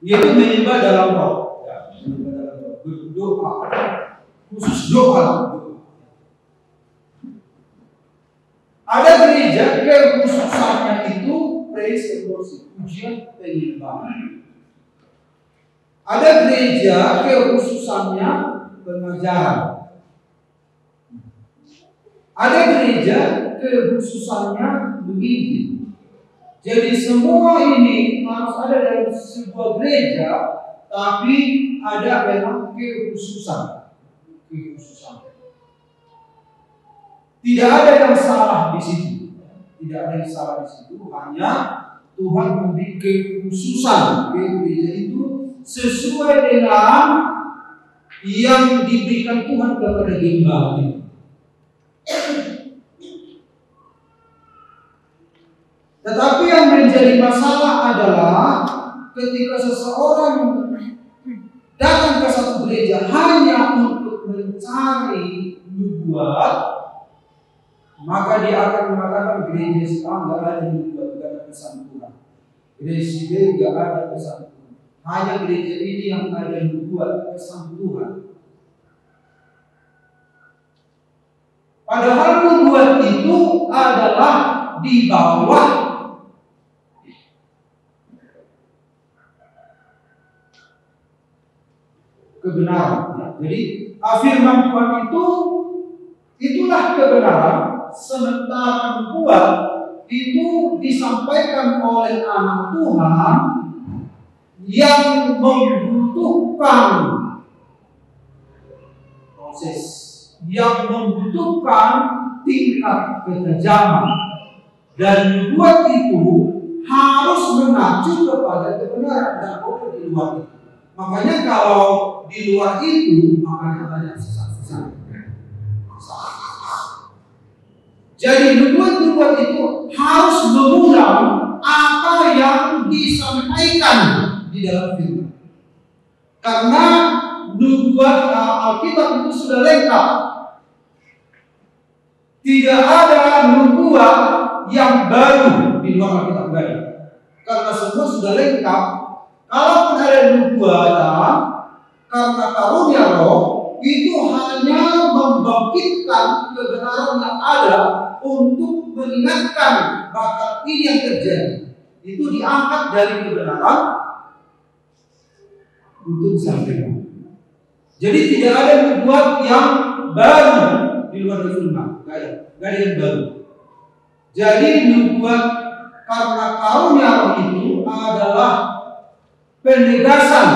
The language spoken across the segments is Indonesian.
yaitu menyembah dalam roh, ya, menyembah dalam roh, berdoa, khusus doa. Ada gereja kekhususannya itu praise and worship, pujian penyembahan. Ada gereja kekhususannya pengajaran. Ada gereja kekhususannya menginjil. Jadi semua ini harus ada dalam sebuah gereja, tapi ada memang kekhususan. Tidak ada yang salah di situ. Tidak ada yang salah di situ. Hanya Tuhan memberi kekhususan ke gereja itu sesuai dengan yang diberikan Tuhan kepada gembala itu. Tetapi yang menjadi masalah adalah ketika seseorang datang ke satu gereja hanya untuk mencari nubuat, maka dia akan mengatakan gereja A nggak ada nubuat, nggak ada pesan Tuhan. Gereja B nggak ada pesan Tuhan. Hanya gereja ini yang ada nubuat, pesan Tuhan. Padahal nubuat itu adalah di bawah kebenaran. Jadi firman Tuhan itulah kebenaran, sementara nubuat itu disampaikan oleh anak Tuhan yang membutuhkan proses, yang membutuhkan tingkat ketajaman, dan nubuat itu harus mengacu kepada kebenaran dan boleh di luar itu. Makanya kalau di luar itu, makanya banyak sesat-sesat. Jadi nubuat-nubuat itu harus mengulang apa yang disampaikan di dalam firman. Karena nubuat Alkitab itu sudah lengkap. Tidak ada nubuat yang baru di luar Alkitab baru. Karena semua sudah lengkap. Kalaupun ada nubuatan karena karunia roh, itu hanya membangkitkan kebenaran yang ada untuk mengingatkan bahwa ini yang terjadi. Itu diangkat dari kebenaran untuk disampaikan. Jadi tidak ada nubuat yang baru di luar firman, nggak ada yang baru. Jadi nubuat karena karunia roh itu adalah penegasan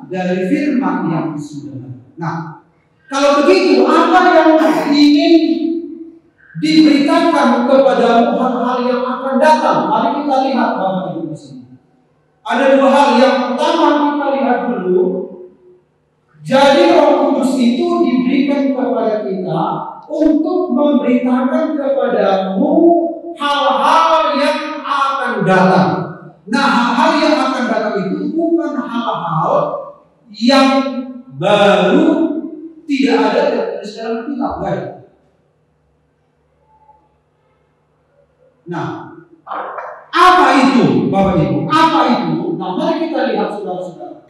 dari firman yang sudah. Nah, kalau begitu, apa yang ingin diberitakan kepada hal-hal yang akan datang? Mari kita lihat Bapak Ibu di sini. Ada dua hal. Yang pertama kita lihat dulu. Jadi Roh Kudus itu diberikan kepada kita untuk memberitakan kepadamu hal-hal yang akan datang. Nah, hal-hal yang akan datang itu bukan hal-hal yang baru, tidak ada tertulis dalam kitab, baik. Nah, apa itu, Bapak Ibu? Apa itu? Nah, mari kita lihat saudara-saudara.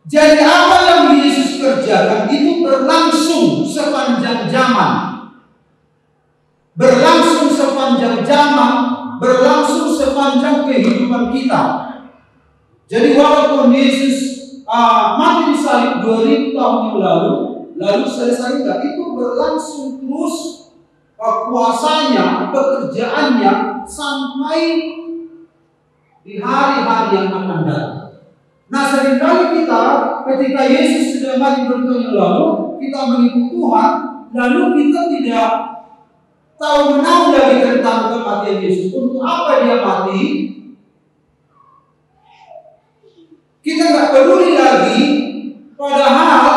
Jadi apa yang Yesus kerjakan itu berlangsung sepanjang zaman. Berlangsung sepanjang zaman, berlangsung sepanjang kehidupan kita. Jadi walaupun Yesus mati di salib 2000 tahun yang lalu selesai, itu berlangsung terus kuasanya, pekerjaannya sampai di hari-hari yang akan datang. Nah, seringkali kita ketika Yesus sudah mati 2000 tahun yang lalu, kita mengikut Tuhan, lalu kita tidak tahu menahu lagi tentang kematian Yesus. Untuk apa dia mati? Kita nggak peduli lagi. Padahal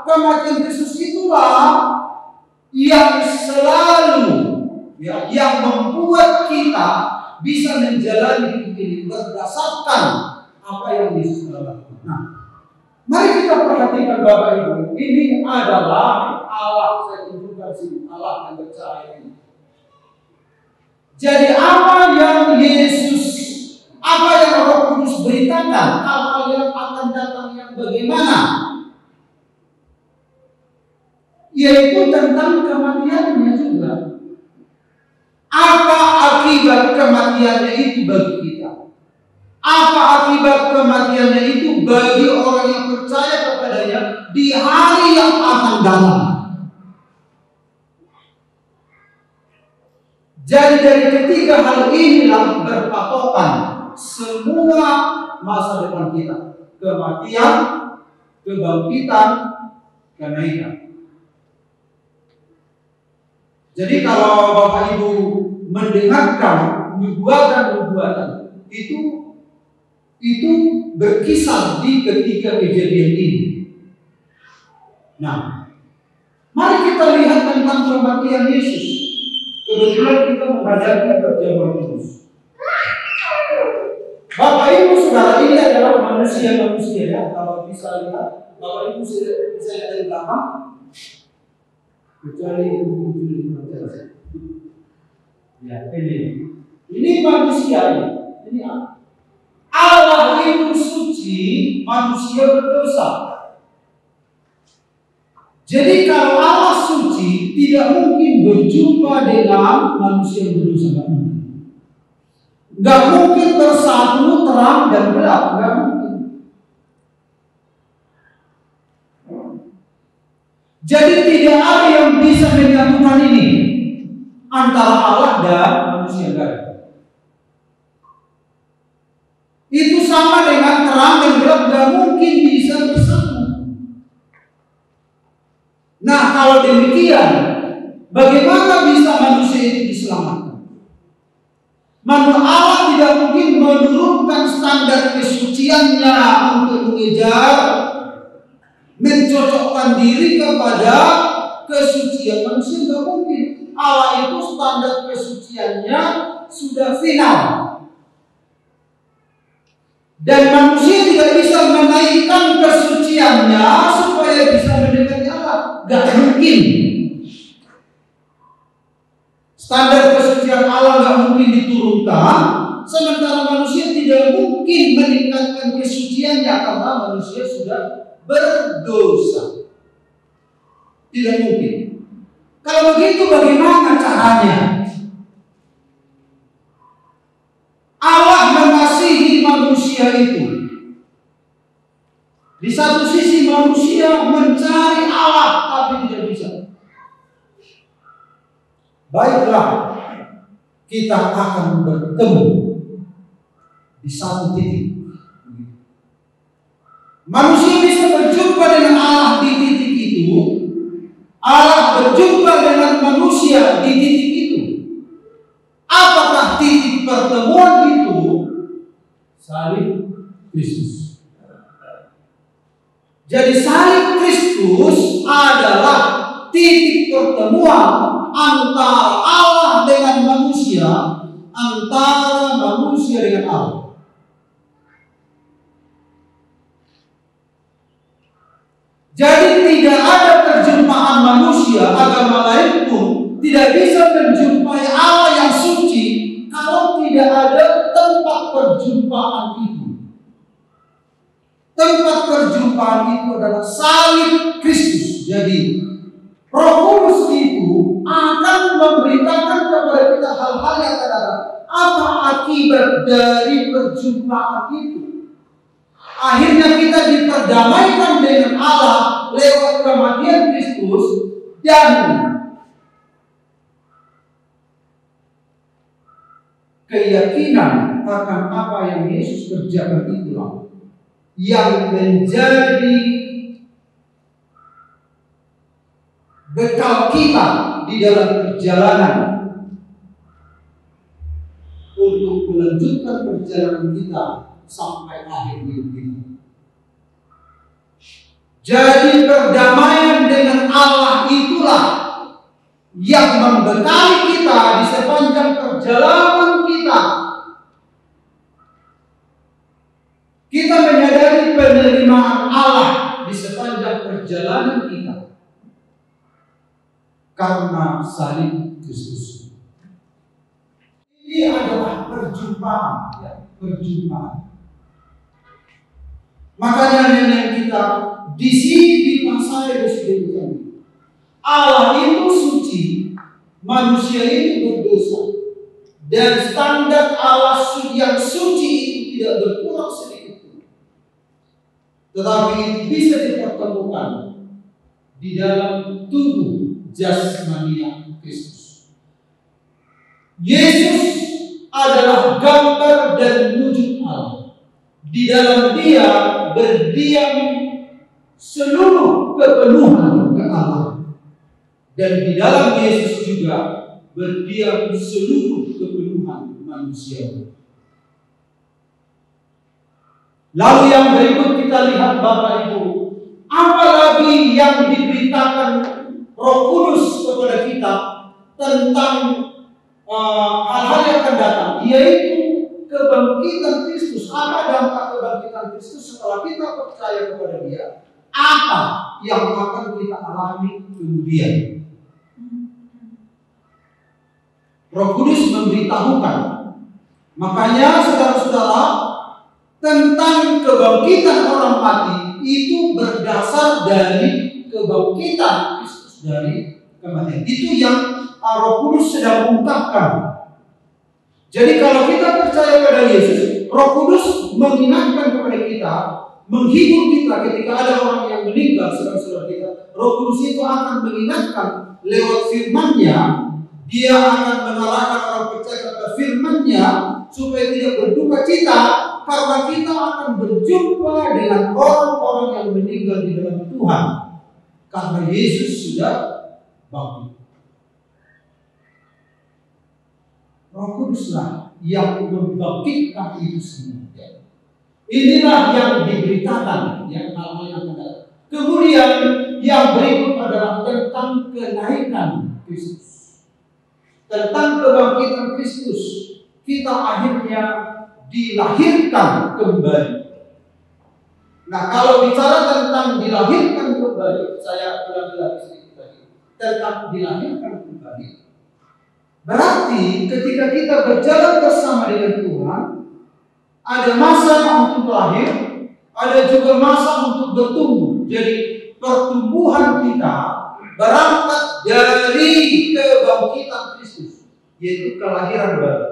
kematian Yesus itulah yang selalu yang membuat kita bisa menjalani hidup ini berdasarkan apa yang Yesus lakukan. Nah, mari kita perhatikan Bapak Ibu. Ini adalah Allah, saya tunjukkan sini, Allah yang bercahaya ini. Jadi apa yang Roh Kudus beritakan, hal kematiannya itu bagi kita? Apa akibat kematiannya itu bagi orang yang percaya kepadanya di hari yang akan datang? Jadi dari ketiga hal inilah berpatokan semua masa depan kita. Kematian, kebangkitan, kenaikan. Jadi kalau Bapak Ibu mendengarkan nubuatan itu berkisar di ketiga kejadian ini. Nah, mari kita lihat tentang kematian Yesus. Kebetulan kita menghadapi perjamuan kudus. Bapak Ibu Saudara, ini adalah manusia-manusia ya. Kalau bisa lihat, Bapak Ibu bisa lihat dari belakang. Kecuali ya, ini manusia ini apa? Allah itu suci, manusia berdosa. Jadi kalau Allah suci, tidak mungkin berjumpa dengan manusia berdosa. Nggak mungkin bersatu terang dan gelap, nggak mungkin. Jadi tidak ada yang bisa menyatukan ini antara Allah dan manusia. Itu sama dengan terang dan gelap, nggak mungkin bisa bersatu. Nah, kalau demikian, bagaimana bisa manusia itu diselamatkan? Allah tidak mungkin menurunkan standar kesuciannya untuk mengejar, mencocokkan diri kepada kesucian manusia, nggak mungkin. Allah itu standar kesuciannya sudah final. Dan manusia tidak bisa menaikkan kesuciannya supaya bisa mendekati Allah. Gak mungkin. Standar kesucian Allah gak mungkin diturunkan, sementara manusia tidak mungkin meningkatkan kesuciannya karena manusia sudah berdosa. Tidak mungkin. Kalau begitu bagaimana caranya? Allah mengasihi manusia itu. Di satu sisi manusia mencari Allah tapi tidak bisa. Baiklah, kita akan bertemu di satu titik. Manusia bisa berjumpa dengan Allah di titik itu. Allah berjumpa dengan manusia di titik itu. Apakah titik pertemuan itu? Salib Kristus. Jadi salib Kristus adalah titik pertemuan antara Allah dengan manusia, antara manusia dengan Allah. Jadi tidak ada perjumpaan manusia, agama lain pun tidak bisa menjumpai Allah yang suci kalau tidak ada tempat perjumpaan itu. Tempat perjumpaan itu adalah salib Kristus. Jadi Roh Kudus itu akan memberitakan kepada kita hal-hal yang akan datang. Apa akibat dari perjumpaan itu? Akhirnya kita diperdamaikan dengan Allah lewat kematian Kristus dan keyakinan akan apa yang Yesus kerjakan itulah yang menjadi bekal kita di dalam perjalanan untuk melanjutkan perjalanan kita sampai akhir hidup kita. Jadi perdamaian dengan Allah itulah yang membekali kita di sepanjang perjalanan kita. Kita menyadari penerimaan Allah di sepanjang perjalanan kita karena salib Kristus. Ini adalah perjumpaan, ya, perjumpaan. Makanya nenek kita di sini dipasai Allah itu suci, manusia itu berdosa. dan standar Allah yang suci itu tidak berkurang sedikit pun. Tetapi itu bisa dipertemukan di dalam tubuh jasmani Kristus. Yesus adalah gambar dan wujud Allah. Di dalam Dia berdiam seluruh kepenuhan Allah. Dan di dalam Yesus juga berdiam seluruh kepenuhan manusia. Lalu yang berikut kita lihat Bapak Ibu, apalagi yang diberitakan Roh Kudus kepada kita tentang hal-hal yang akan datang, yaitu kebangkitan Kristus. Apa dampak kebangkitan Kristus setelah kita percaya kepada Dia? Apa yang akan kita alami kemudian? Roh Kudus memberitahukan. Makanya saudara-saudara, tentang kebangkitan orang mati itu berdasar dari kebangkitan Kristus dari kematian. Itu yang Roh Kudus sedang ungkapkan. Jadi kalau kita percaya pada Yesus, Roh Kudus mengingatkan kepada kita, menghibur kita ketika ada orang yang meninggal, saudara-saudara kita. Roh Kudus itu akan mengingatkan lewat firman-Nya. Dia akan mengarahkan orang percaya kepada firman-Nya supaya tidak berduka cita, karena kita akan berjumpa dengan orang-orang yang meninggal di dalam Tuhan, karena Yesus sudah bangkit. Roh Kuduslah yang membangkitkan itu semua. Inilah yang diberitakan, yang hal-hal yang ada. Kemudian yang berikut adalah tentang kenaikan Kristus. Tentang kebangkitan Kristus, kita akhirnya dilahirkan kembali. Nah, kalau bicara tentang dilahirkan kembali, saya ulangi lagi sedikit tadi. Tentang dilahirkan kembali, berarti ketika kita berjalan bersama dengan Tuhan, ada masa untuk lahir, ada juga masa untuk bertumbuh. Jadi pertumbuhan kita berangkat dari kebangkitan Kristus, yaitu kelahiran baru.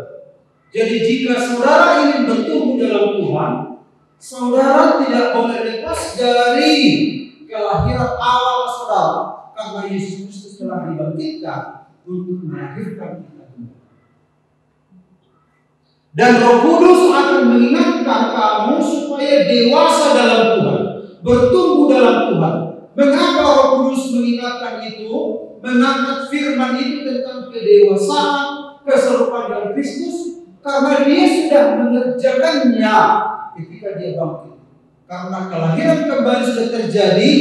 Jadi jika saudara ingin bertumbuh dalam Tuhan, saudara tidak boleh lepas dari kelahiran awal saudara, karena Yesus Kristus telah dibangkitkan untuk melahirkan kita. Dan Roh Kudus akan mengingatkan kamu supaya dewasa dalam Tuhan, bertumbuh dalam Tuhan. Mengapa Roh Kudus mengingatkan itu? Mengangkat firman itu tentang kedewasaan, keserupaan dengan Kristus, karena Dia sudah mengerjakannya ketika Dia bangkit. Karena kelahiran kembali sudah terjadi,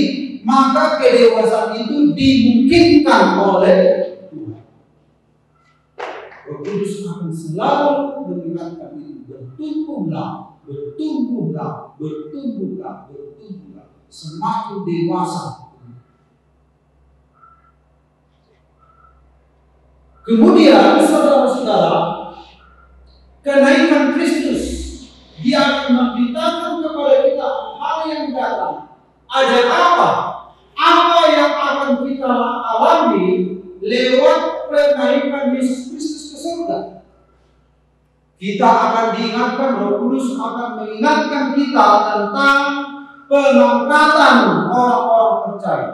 maka kedewasaan itu dimungkinkan oleh Tuhan. Roh Kudus akan selalu mengingatkan itu. Bertumbuhlah, bertumbuhlah, bertumbuhlah, bertumbuhlah. Semakin dewasa. Kemudian saudara-saudara, kenaikan Kristus, Dia akan memberitakan kepada kita hal yang datang. Ada apa? Apa yang akan kita alami lewat kenaikan Yesus Kristus ke surga? Kita akan diingatkan, Roh Kudus akan mengingatkan kita tentang pengangkatan orang-orang percaya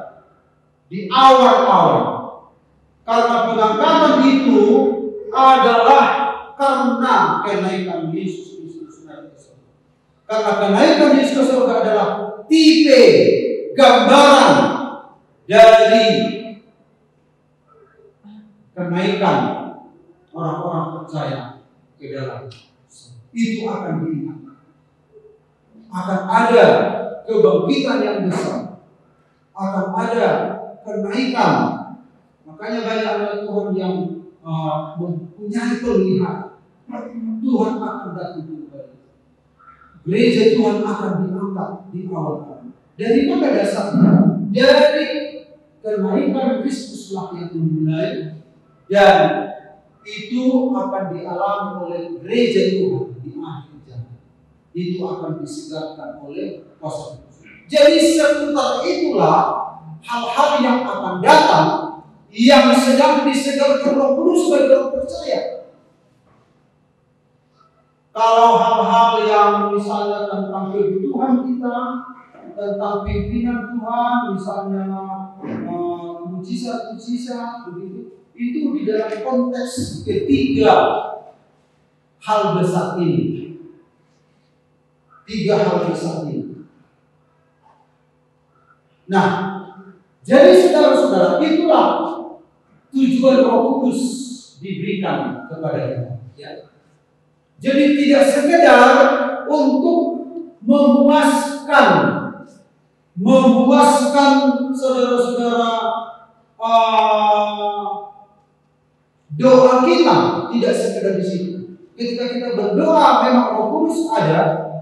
di awal-awal. Karena pengangkatan itu adalah karena kenaikan Yesus Kristus naik ke surga. Karena kenaikan Yesus ke surga adalah tipe gambaran dari kenaikan orang-orang percaya ke dalam. Itu akan diingatkan. Akan ada kebangkitan yang besar, akan ada kenaikan. Makanya banyak anak Tuhan yang mempunyai penglihatan. Tuhan akan datang kembali. Gereja Tuhan akan diangkat di awal. Dari mana dasarnya? Dari kenaikan Kristuslah yang memulai, dan itu akan dialami oleh gereja Tuhan di akhir zaman. Itu akan disegarkan oleh kuasa. Jadi seputar itulah hal-hal yang akan datang, yang sedang disegarkan Roh Kudus bagi orang percaya. Kalau hal-hal yang misalnya tentang kebutuhan kita, tentang pimpinan Tuhan, misalnya mujizat-mujizat begitu, itu di dalam konteks ketiga hal besar ini. Tiga hal besar ini. Nah, jadi saudara-saudara, itulah tujuan Roh Kudus diberikan kepada kita. Ya. Jadi tidak sekedar untuk memuaskan saudara-saudara doa kita, tidak sekedar di situ. Ketika kita berdoa memang Roh Kudus ada,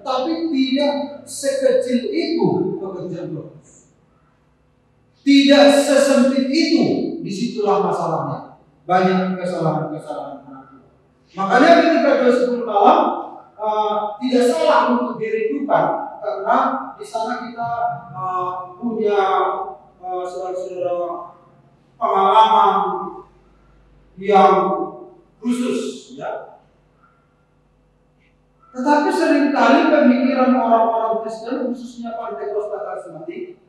tapi tidak sekecil itu pekerjaan Roh Kudus. Tidak sesempit itu, disitulah masalahnya. Banyak kesalahan-kesalahan. Makanya ketika doa sebelum malam tidak salah untuk dirindukan, karena di sana kita punya saudara-saudara pengalaman yang khusus, ya. Tetapi seringkali pemikiran orang-orang Kristen, khususnya Pentekosta karismatik,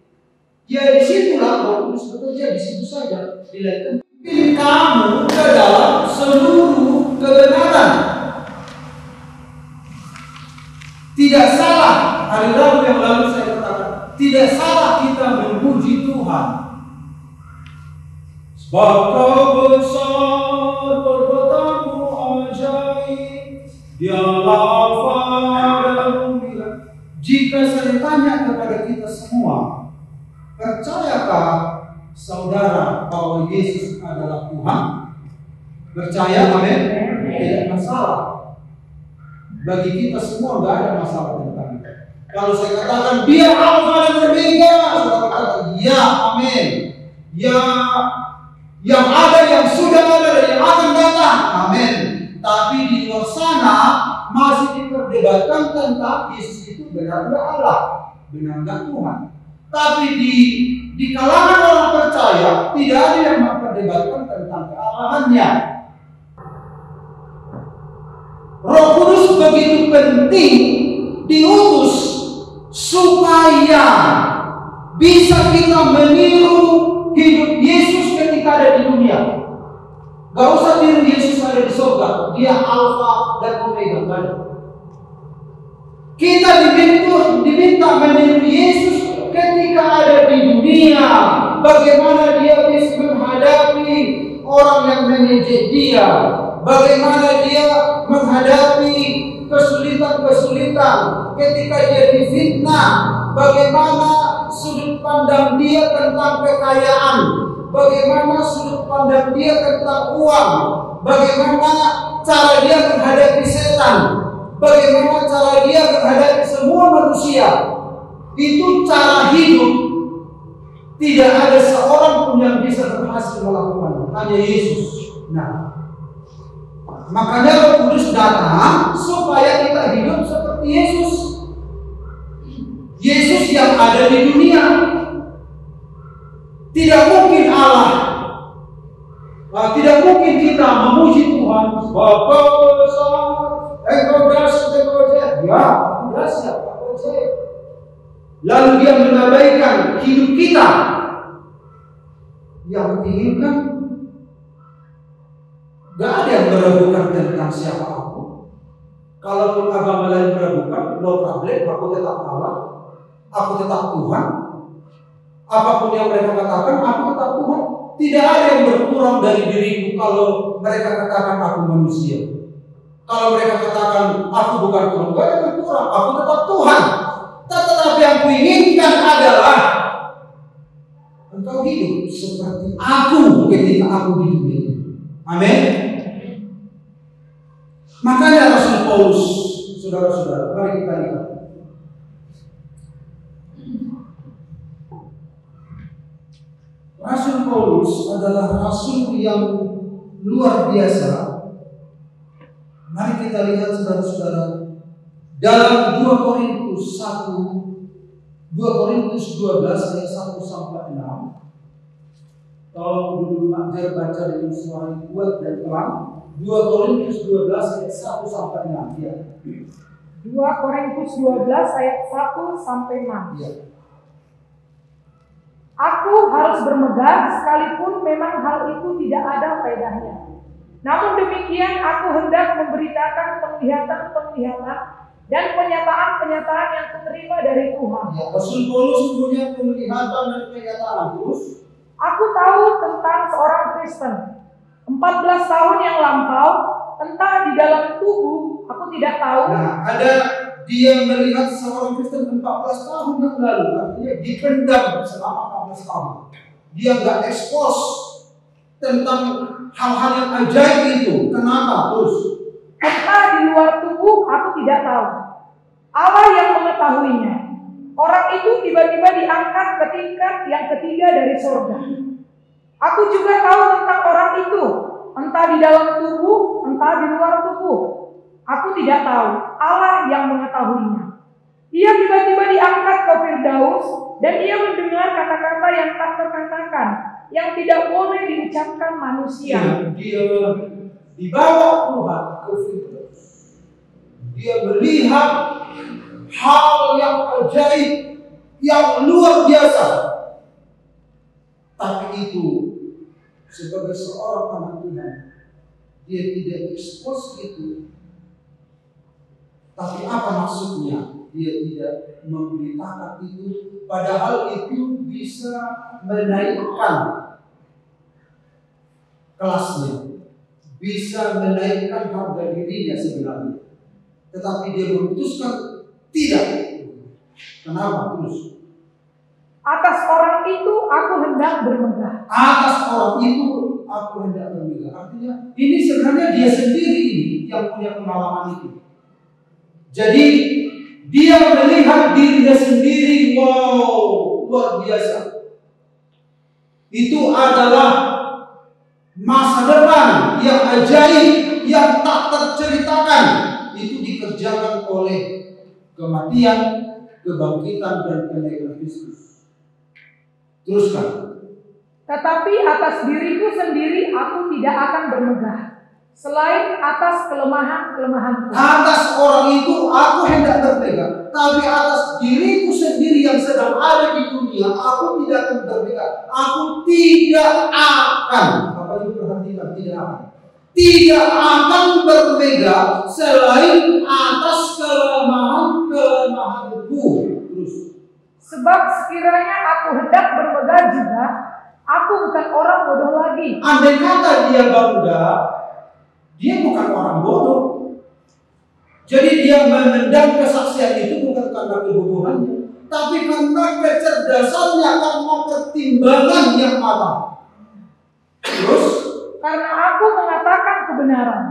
ya disitulah Roh Kudus bekerja, di situ saja dilihat. Pilih kamu ke dalam seluruh kebenaran. Tidak salah, hari Rabu yang lalu saya katakan, tidak salah kita memuji Tuhan. Sebab Kau besar, perbuatanmu ajaib, Dialah Alfa dan Omega. Jika saya tanya kepada kita semua, percayakah saudara bahwa Yesus adalah Tuhan? Percaya, amin? Tidak masalah. Bagi kita semua tidak ada masalah tentang itu. Kalau saya katakan Dia Alfa dan Omega, saudara katakan ya, amin. Ya, yang ada, yang sudah ada, dan yang akan datang, amin. Tapi di luar sana masih diperdebatkan tentang Yesus itu benar-benar Allah, benar-benar Tuhan. Tapi di kalangan orang percaya tidak ada yang memperdebatkan tentang kealahannya. Roh Kudus begitu penting diutus supaya bisa kita meniru hidup Yesus ketika ada di dunia. Gak usah tiru Yesus ada di surga, Dia Alfa dan Omega. Kita diminta meniru Yesus ketika ada di dunia. Bagaimana Dia bisa menghadapi orang yang mengejek Dia, bagaimana Dia menghadapi kesulitan-kesulitan ketika Dia difitnah, bagaimana sudut pandang Dia tentang kekayaan, bagaimana sudut pandang Dia tentang uang, bagaimana cara Dia menghadapi setan, bagaimana cara Dia menghadapi semua manusia. Itu cara hidup. Tidak ada seorang pun yang bisa berhasil melakukan, hanya Yesus. Nah, makanya Roh Kudus datang supaya kita hidup seperti Yesus. Yesus yang ada di dunia. Tidak mungkin Allah, tidak mungkin kita memuji Tuhan. Bapa besar, Engkau dahsyat, Engkau jahat. Ya, dahsyat, Engkau jahat. Lalu Dia mengabaikan hidup kita. Yang diinginkan, gak ada yang meragukan tentang siapa aku. Kalaupun agama lain meragukan, no problem, aku tetap Allah, aku tetap Tuhan. Apapun yang mereka katakan, aku tetap Tuhan. Tidak ada yang berkurang dari diriku kalau mereka katakan aku manusia. Kalau mereka katakan aku bukan Tuhan, gak ada yang berkurang, aku tetap Tuhan. Tetapi yang kuinginkan adalah engkau hidup seperti aku ketika aku di dunia. Amin. Makanya Rasul Paulus, saudara-saudara, mari kita lihat. Rasul Paulus adalah rasul yang luar biasa. Mari kita lihat, saudara-saudara, dalam 2 Korintus 12 ayat 1 sampai 6. Tolong dulu ajar baca dengan suara kuat dan pelan. 2 2 Korintus 12 ayat 1 sampai 6. Ya. 2 Korintus 12 ayat 1 sampai 6. Ya. Aku harus bermegah sekalipun memang hal itu tidak ada faedahnya. Namun demikian aku hendak memberitakan penglihatan-penglihatan dan penyataan-penyataan yang kuterima dari Tuhan. Ya, Rasul Paulus punya penglihatan dan penyataan. Terus aku tahu tentang seorang Kristen 14 tahun yang lampau, entah di dalam tubuh aku tidak tahu. Nah, ada dia melihat seorang Kristen 14 tahun yang lalu, artinya dipendam selama 14 tahun. Dia nggak ekspos tentang hal-hal yang ajaib itu. Kenapa? Terus entah di luar tubuh aku tidak tahu. Allah yang mengetahuinya. Orang itu tiba-tiba diangkat ke tingkat yang ketiga dari surga. Aku juga tahu tentang orang itu, entah di dalam tubuh, entah di luar tubuh. Aku tidak tahu. Allah yang mengetahuinya. Ia tiba-tiba diangkat ke Firdaus dan ia mendengar kata-kata yang tak terkatakan, yang tidak boleh diucapkan manusia. dia dibawa Tuhan ke Firdaus. Dia melihat hal yang ajaib, yang luar biasa. Tapi itu sebagai seorang anak Tuhan, dia tidak ekspos itu. Tapi apa maksudnya? Dia tidak memberitakan itu, padahal itu bisa menaikkan kelasnya, bisa menaikkan harga dirinya sebenarnya. Tetapi dia memutuskan tidak. Kenapa? Terus atas orang itu aku hendak bermegah. Atas orang itu aku hendak bermegah. Artinya ini sebenarnya dia sendiri yang punya pengalaman itu. Jadi dia melihat dirinya sendiri, wow, luar biasa. Itu adalah masa depan yang ajaib, yang tak terceritakan. Itu dikerjakan oleh kematian, kebangkitan, dan kenaikan Kristus. Teruskan. Tetapi atas diriku sendiri aku tidak akan bermegah, selain atas kelemahan-kelemahanku. Atas orang itu aku hendak bermegah, tapi atas diriku sendiri yang sedang ada di dunia aku tidak akan bermegah. Aku tidak akan, apa itu perhatikan, tidak akan bermegah selain atas kelemahan-kelemahanku. Terus. Sebab sekiranya aku hendak bermegah juga, aku bukan orang bodoh lagi. Andai kata dia bangga, dia bukan orang bodoh. Jadi dia memendam kesaksian itu bukan karena kebodohannya, tapi karena kecerdasannya, karena pertimbangan yang matang. Terus, karena aku mengatakan kebenaran,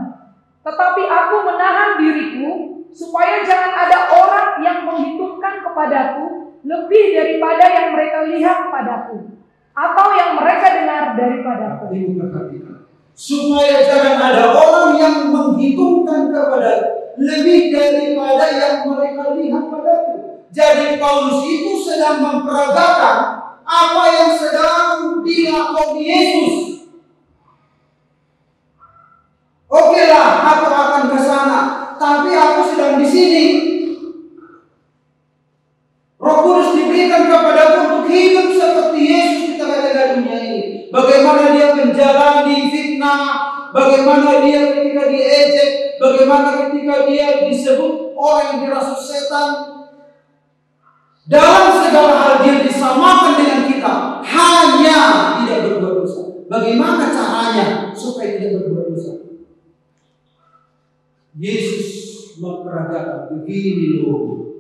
tetapi aku menahan diriku supaya jangan ada orang yang menghitungkan kepadaku lebih daripada yang mereka lihat padaku atau yang mereka dengar daripadaku. Supaya jangan ada orang yang menghitungkan kepada lebih daripada yang mereka lihat padaku. Jadi Paulus itu sedang memperagakan apa yang sedang dilakoni Yesus. Oke lah, aku akan ke sana, tapi aku sedang di sini. Roh Kudus diberikan kepadaku untuk hidup seperti Yesus di tengah-tengah dunia ini. Bagaimana dia menjalani fitnah, bagaimana dia ketika diejek, bagaimana ketika dia disebut orang yang dirasuk setan. Dalam segala hal dia disamakan dengan kita, hanya tidak berbuat dosa. Bagaimana caranya supaya tidak berbuat dosa? Yesus memperagakan begini loh,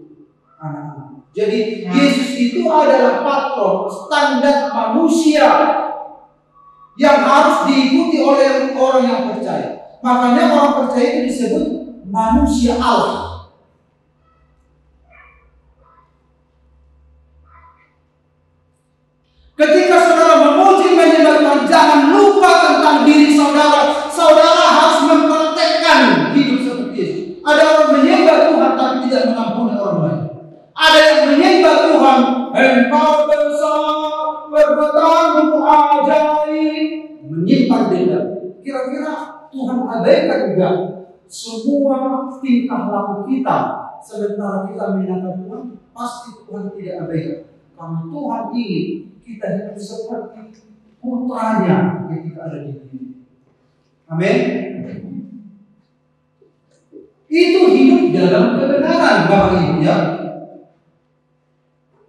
anak-anak. Jadi Yesus itu adalah patron, standar manusia yang harus diikuti oleh orang yang percaya. Makanya orang percaya itu disebut manusia Allah. Ketika saudara memuji menyembah Tuhan, jangan lupa tentang diri saudara. Saudara harus mempraktekkan hidup seperti Yesus. Ada orang menyembah Tuhan tapi tidak mengampuni orang lain. Ada yang menyembah Tuhan, Engkau besar, perbuatanmu ajaib, menyimpan dendam. Kira-kira Tuhan abaikan abaikan juga semua tingkah laku kita, sementara kita menyenangkan Tuhan, pasti Tuhan tidak abaikan. Karena Tuhan ingin kita hidup seperti putranya ketika ada di dunia. Amin. Itu hidup dalam kebenaran, Bapak Ibu ya.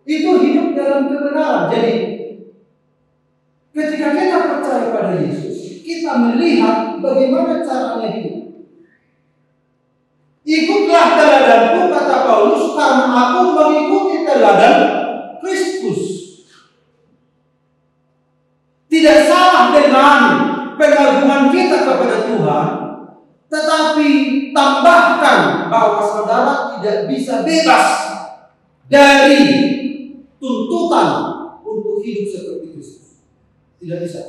Itu hidup dalam kebenaran. Jadi ketika kita percaya pada Yesus, kita melihat bagaimana caranya hidup. Ikutlah teladanku, kata Paulus, karena aku mengikuti teladan Kristus. Tidak salah dengan pengagungan kita kepada Tuhan, tetapi tambahkan bahwa saudara tidak bisa bebas dari tuntutan untuk hidup seperti Kristus. Tidak bisa.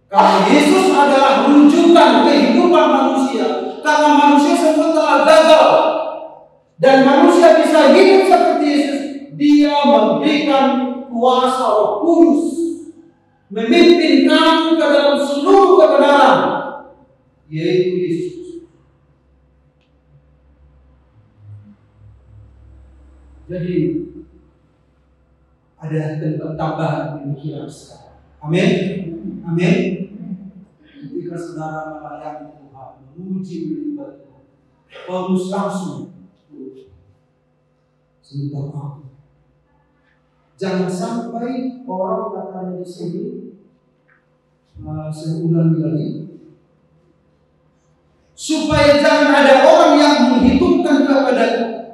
Karena Yesus adalah rujukan kehidupan manusia. Karena manusia semua telah gagal. Dan manusia bisa hidup seperti Yesus. Dia memberikan kuasa Roh Kudus, memimpin kamu ke dalam seluruh kebenaran, yaitu Yesus. Jadi ada tambahan pemikiran sekarang. Amin. Amin. Ketika saudara melayani Tuhan, memuji menyembah Tuhan, Paulus langsung sebentar aku. Jangan sampai orang katanya di sini, saya ulangi lagi, supaya jangan ada orang yang menghitungkan kepada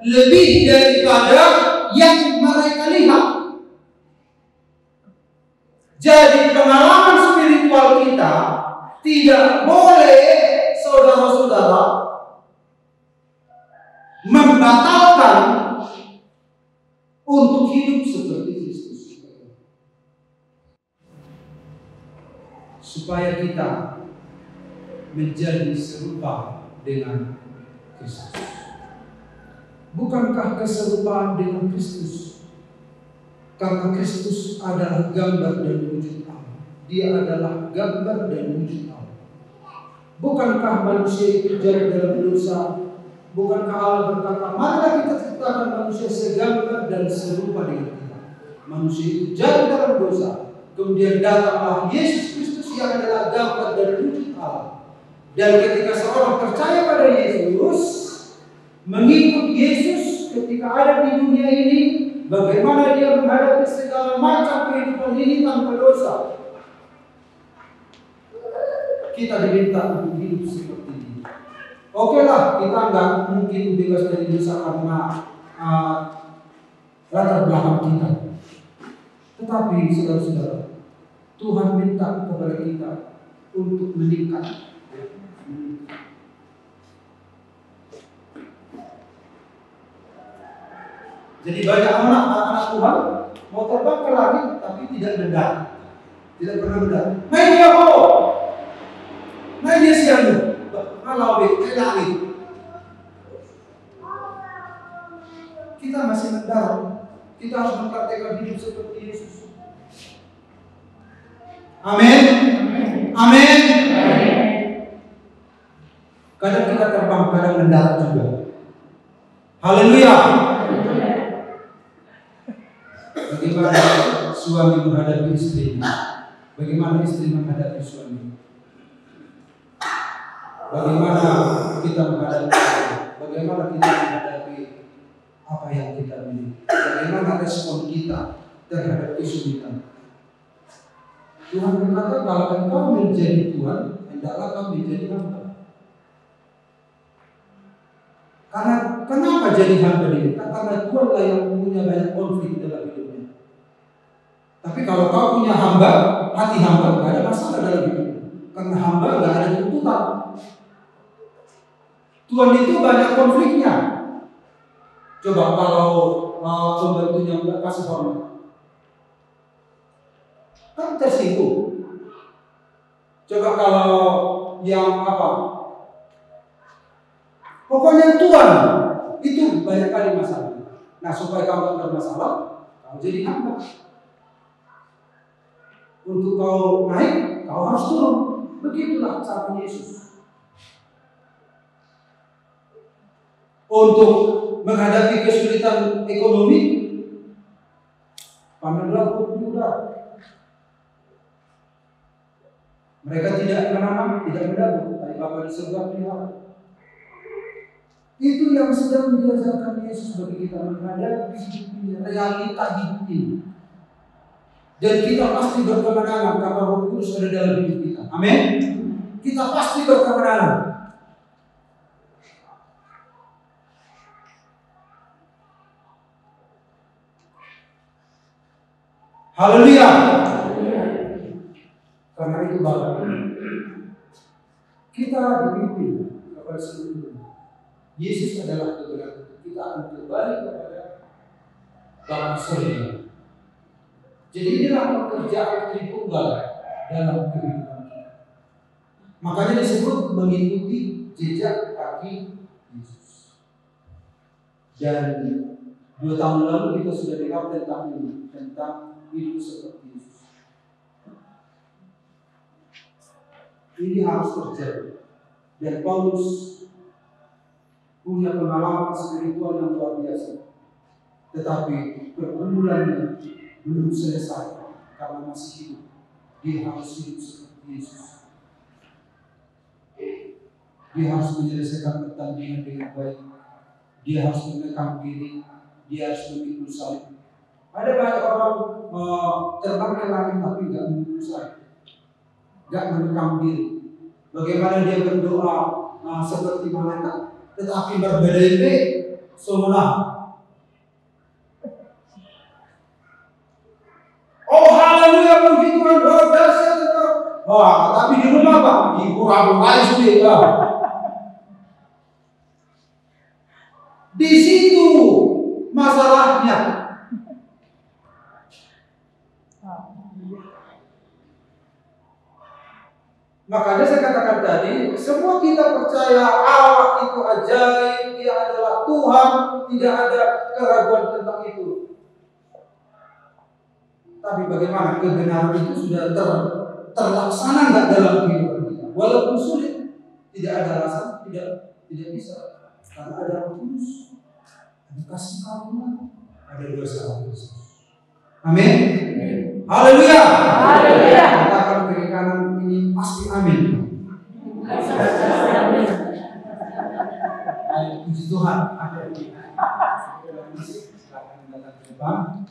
lebih daripada yang mereka lihat. Jadi pengalaman spiritual kita tidak boleh, saudara-saudara, membatalkan untuk hidup seperti Kristus. Supaya kita menjadi serupa dengan Kristus. Bukankah keserupaan dengan Kristus? Karena Kristus adalah gambar dan wujud Allah. Dia adalah gambar dan wujud Allah. Bukankah manusia itu jatuh dalam dosa? Bukankah Allah berkata, marilah kita ciptakan manusia segambar dan serupa dengan kita. Manusia itu jatuh dalam dosa. Kemudian datanglah Yesus Kristus yang adalah gambar dan wujud Allah. Dan ketika seorang percaya pada Yesus, mengikut Yesus ketika ada di dunia ini, bagaimana dia menghadapi segala macam kehidupan ini tanpa dosa. Kita diminta untuk hidup seperti ini. Oke lah, kita nggak mungkin bebas dari dosa karena latar belakang kita. Tetapi saudara-saudara, Tuhan minta kepada kita untuk meningkat. Jadi banyak anak-anak Tuhan mau terbang ke langit tapi tidak mendarat, tidak pernah mendarat. Main dia ho, main dia siang tu, kalau ke langit. Kita masih mendarat. Kita harus mempraktikkan hidup seperti Yesus. Amin. Amin. Kadang kita terbang, kadang mendarat juga. Haleluya. Bagaimana suami menghadapi istrinya? Bagaimana istri menghadapi suami? Bagaimana kita menghadapi? Bagaimana kita menghadapi apa yang kita miliki? Bagaimana respon kita terhadap kesulitan? Tuhan berkata, kalau engkau menjadi Tuhan, hendaklah kau menjadi hamba. Karena kenapa jadi hamba ini? Karena Tuhanlah yang punya banyak konflik dalam hidupnya. Tapi kalau kau punya hamba, hati hamba, tidak ada masalah dalam hidup. Karena hamba tidak ada tuntutan. Tuhan itu banyak konfliknya. Coba kalau pembantunya nggak kasih hormat, kan tersinggung. Coba kalau yang apa? Pokoknya Tuhan itu banyak kali masalah. Nah, supaya kamu tidak bermasalah, kamu jadi hamba. Untuk kau naik, kau harus turun. Begitulah cara Yesus untuk menghadapi kesulitan ekonomi. Panenlah mudah. Mereka tidak menanam, tidak menabur, tapi Bapa di surga pelihara. Itu yang sedang diajarkan Yesus bagi kita menghadapi hidup ini, realita hidup ini. Dan kita pasti berkemenangan karena Roh Kudus ada dalam hidup kita. Amin. Kita pasti berkemenangan. Haleluya. Karena itu Bapak, kita dipimpin kepada seluruh dunia. Yesus adalah kebenaran. Kita akan kembali kepada Bapa surga. Jadi inilah pekerjaan Tritunggal dalam kehidupan kita. Makanya disebut mengikuti jejak kaki Yesus. Dan 2 tahun lalu kita sudah dengar tentang ini, tentang hidup seperti Yesus. Ini harus terjadi. Dan Paulus punya pengalaman spiritual yang luar biasa. Tetapi pergumulannya belum selesai karena masih hidup. Dia harus hidup seperti Yesus. Dia harus menyelesaikan pertandingan dengan baik. Dia harus mengekang diri. Dia harus memikul salib. Ada banyak orang terbang ke langit tapi tidak memikul salib, tidak mengekang diri. Bagaimana dia berdoa seperti malaikat, tetapi berbeda semua. Oh haleluya, puji Tuhan, luar biasa. Tapi di rumah Pak, ibu rabu-rabu sudah. Di situ masalahnya. Makanya saya katakan tadi, semua kita percaya Allah itu ajaib, Dia adalah Tuhan, tidak ada keraguan tentang itu. Tapi bagaimana kebenaran itu sudah terlaksana nggak dalam kehidupan kita? Walaupun sulit, tidak ada alasan tidak bisa. Karena ada Roh Kudus, ada kasih karunia, ada dosa Kristus. Amin. Haleluya. Haleluya. Katakan kiri kanan ini pasti amin. Puji Tuhan. Silakan datang ke depan.